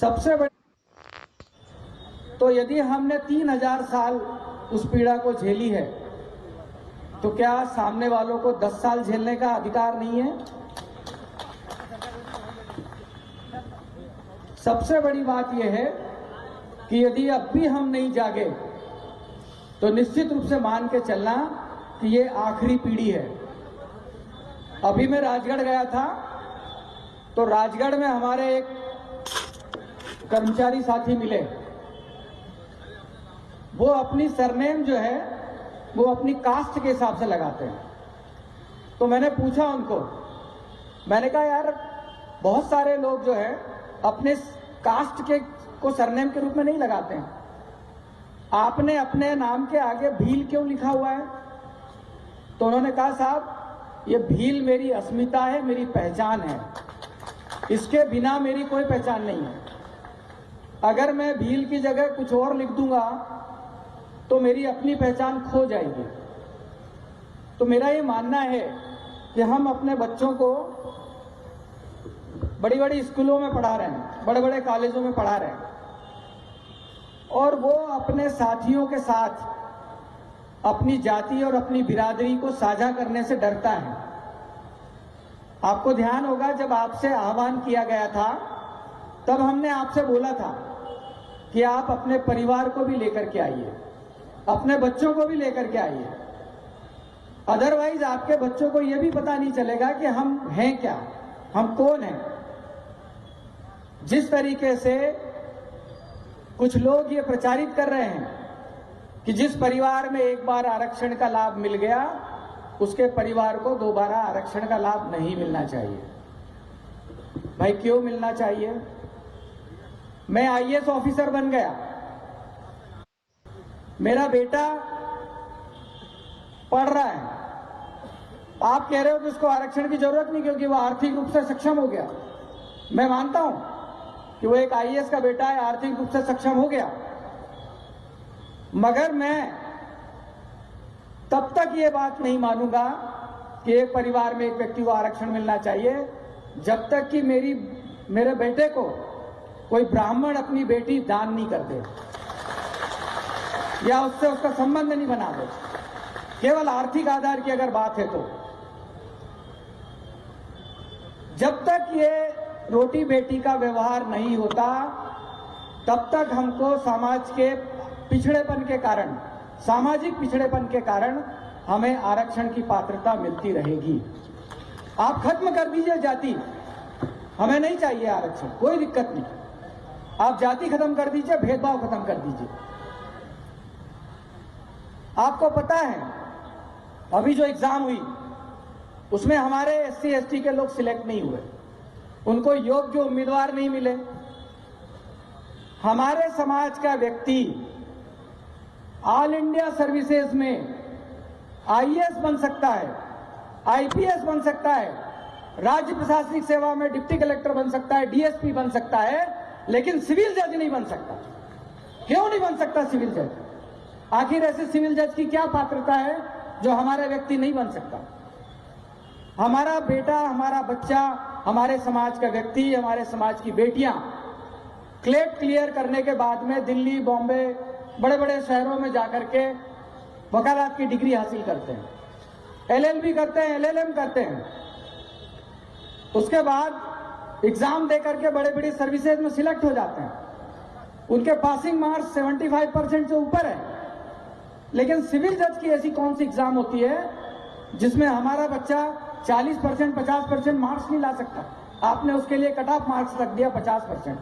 सबसे बड़ी, तो यदि हमने 3000 साल उस पीड़ा को झेली है तो क्या सामने वालों को 10 साल झेलने का अधिकार नहीं है? सबसे बड़ी बात यह है कि यदि अब भी हम नहीं जागे तो निश्चित रूप से मान के चलना कि ये आखिरी पीढ़ी है। अभी मैं राजगढ़ गया था तो राजगढ़ में हमारे एक कर्मचारी साथी मिले। वो अपनी सरनेम जो है वो अपनी कास्ट के हिसाब से लगाते हैं। तो मैंने पूछा उनको, मैंने कहा यार बहुत सारे लोग जो है अपने कास्ट के को सरनेम के रूप में नहीं लगाते हैं, आपने अपने नाम के आगे भील क्यों लिखा हुआ है? तो उन्होंने कहा साहब ये भील मेरी अस्मिता है, मेरी पहचान है, इसके बिना मेरी कोई पहचान नहीं है। अगर मैं भील की जगह कुछ और लिख दूंगा तो मेरी अपनी पहचान खो जाएगी। तो मेरा ये मानना है कि हम अपने बच्चों को बड़ी बड़ी स्कूलों में पढ़ा रहे हैं, बड़े बड़े कॉलेजों में पढ़ा रहे हैं और वो अपने साथियों के साथ अपनी जाति और अपनी बिरादरी को साझा करने से डरता है। आपको ध्यान होगा जब आपसे आह्वान किया गया था तब हमने आपसे बोला था कि आप अपने परिवार को भी लेकर के आइए, अपने बच्चों को भी लेकर के आइए, अदरवाइज आपके बच्चों को यह भी पता नहीं चलेगा कि हम हैं क्या, हम कौन हैं। जिस तरीके से कुछ लोग ये प्रचारित कर रहे हैं कि जिस परिवार में एक बार आरक्षण का लाभ मिल गया उसके परिवार को दोबारा आरक्षण का लाभ नहीं मिलना चाहिए। भाई क्यों मिलना चाहिए? मैं आईएएस ऑफिसर बन गया, मेरा बेटा पढ़ रहा है, आप कह रहे हो कि उसको आरक्षण की जरूरत नहीं क्योंकि वो आर्थिक रूप से सक्षम हो गया। मैं मानता हूं कि वो एक आईएएस का बेटा है, आर्थिक रूप से सक्षम हो गया, मगर मैं तब तक ये बात नहीं मानूंगा कि एक परिवार में एक व्यक्ति को आरक्षण मिलना चाहिए जब तक कि मेरे बेटे को कोई ब्राह्मण अपनी बेटी दान नहीं कर दे या उससे उसका संबंध नहीं बना दे। केवल आर्थिक आधार की अगर बात है तो जब तक ये रोटी बेटी का व्यवहार नहीं होता तब तक हमको समाज के पिछड़ेपन के कारण, सामाजिक पिछड़ेपन के कारण हमें आरक्षण की पात्रता मिलती रहेगी। आप खत्म कर दीजिए जाति, हमें नहीं चाहिए आरक्षण, कोई दिक्कत नहीं। आप जाति खत्म कर दीजिए, भेदभाव खत्म कर दीजिए। आपको पता है अभी जो एग्जाम हुई उसमें हमारे एससी एसटी के लोग सिलेक्ट नहीं हुए, उनको योग्य उम्मीदवार नहीं मिले। हमारे समाज का व्यक्ति ऑल इंडिया सर्विसेज में आईएएस बन सकता है, आईपीएस बन सकता है, राज्य प्रशासनिक सेवा में डिप्टी कलेक्टर बन सकता है, डीएसपी बन सकता है, लेकिन सिविल जज नहीं बन सकता। क्यों नहीं बन सकता सिविल जज? आखिर ऐसे सिविल जज की क्या पात्रता है जो हमारा व्यक्ति नहीं बन सकता? हमारा बेटा, हमारा बच्चा, हमारे समाज का व्यक्ति, हमारे समाज की बेटियां क्लेट क्लियर करने के बाद में दिल्ली, बॉम्बे, बड़े बड़े शहरों में जाकर के वकालत की डिग्री हासिल करते हैं, एलएलबी करते हैं, एलएलएम करते हैं, उसके बाद एग्जाम दे करके बड़े बड़ी सर्विसेज में सिलेक्ट हो जाते हैं। उनके पासिंग मार्क्स 75% से ऊपर है। लेकिन सिविल जज की ऐसी कौन सी एग्जाम होती है जिसमें हमारा बच्चा 40%, 50% मार्क्स नहीं ला सकता? आपने उसके लिए कट ऑफ मार्क्स रख दिया 50%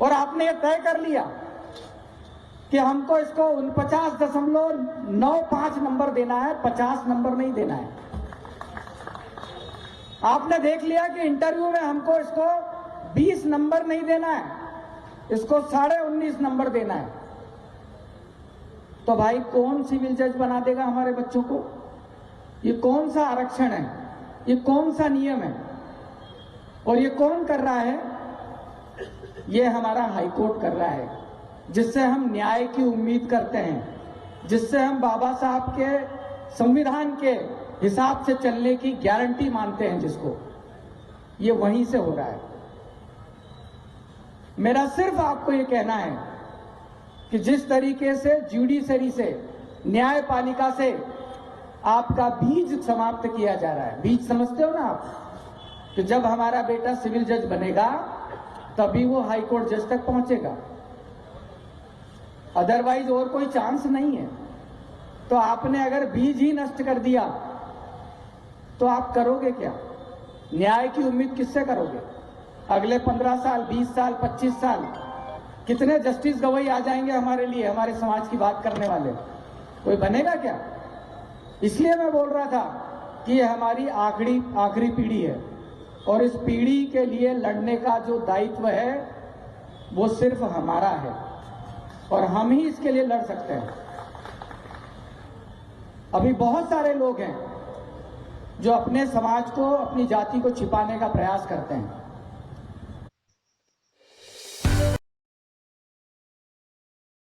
और आपने ये तय कर लिया कि हमको इसको 49.95 नंबर देना है, 50 नंबर नहीं देना है। आपने देख लिया कि इंटरव्यू में हमको इसको 20 नंबर नहीं देना है, इसको 19.5 नंबर देना है। तो भाई कौन सिविल जज बना देगा हमारे बच्चों को? ये कौन सा आरक्षण है? ये कौन सा नियम है? और ये कौन कर रहा है? ये हमारा हाईकोर्ट कर रहा है, जिससे हम न्याय की उम्मीद करते हैं, जिससे हम बाबा साहब के संविधान के हिसाब से चलने की गारंटी मानते हैं, जिसको ये वहीं से हो रहा है। मेरा सिर्फ आपको ये कहना है कि जिस तरीके से जुडिशरी से, न्यायपालिका से आपका बीज समाप्त किया जा रहा है, बीज समझते हो ना आप, कि जब हमारा बेटा सिविल जज बनेगा तभी वो हाई कोर्ट जज तक पहुंचेगा, अदरवाइज और कोई चांस नहीं है। तो आपने अगर बीज ही नष्ट कर दिया तो आप करोगे क्या? न्याय की उम्मीद किससे करोगे? अगले 15 साल, 20 साल, 25 साल कितने जस्टिस गवाही आ जाएंगे हमारे लिए, हमारे समाज की बात करने वाले? कोई बनेगा क्या? इसलिए मैं बोल रहा था कि ये हमारी आखिरी पीढ़ी है और इस पीढ़ी के लिए लड़ने का जो दायित्व है वो सिर्फ हमारा है और हम ही इसके लिए लड़ सकते हैं। अभी बहुत सारे लोग हैं जो अपने समाज को, अपनी जाति को छिपाने का प्रयास करते हैं।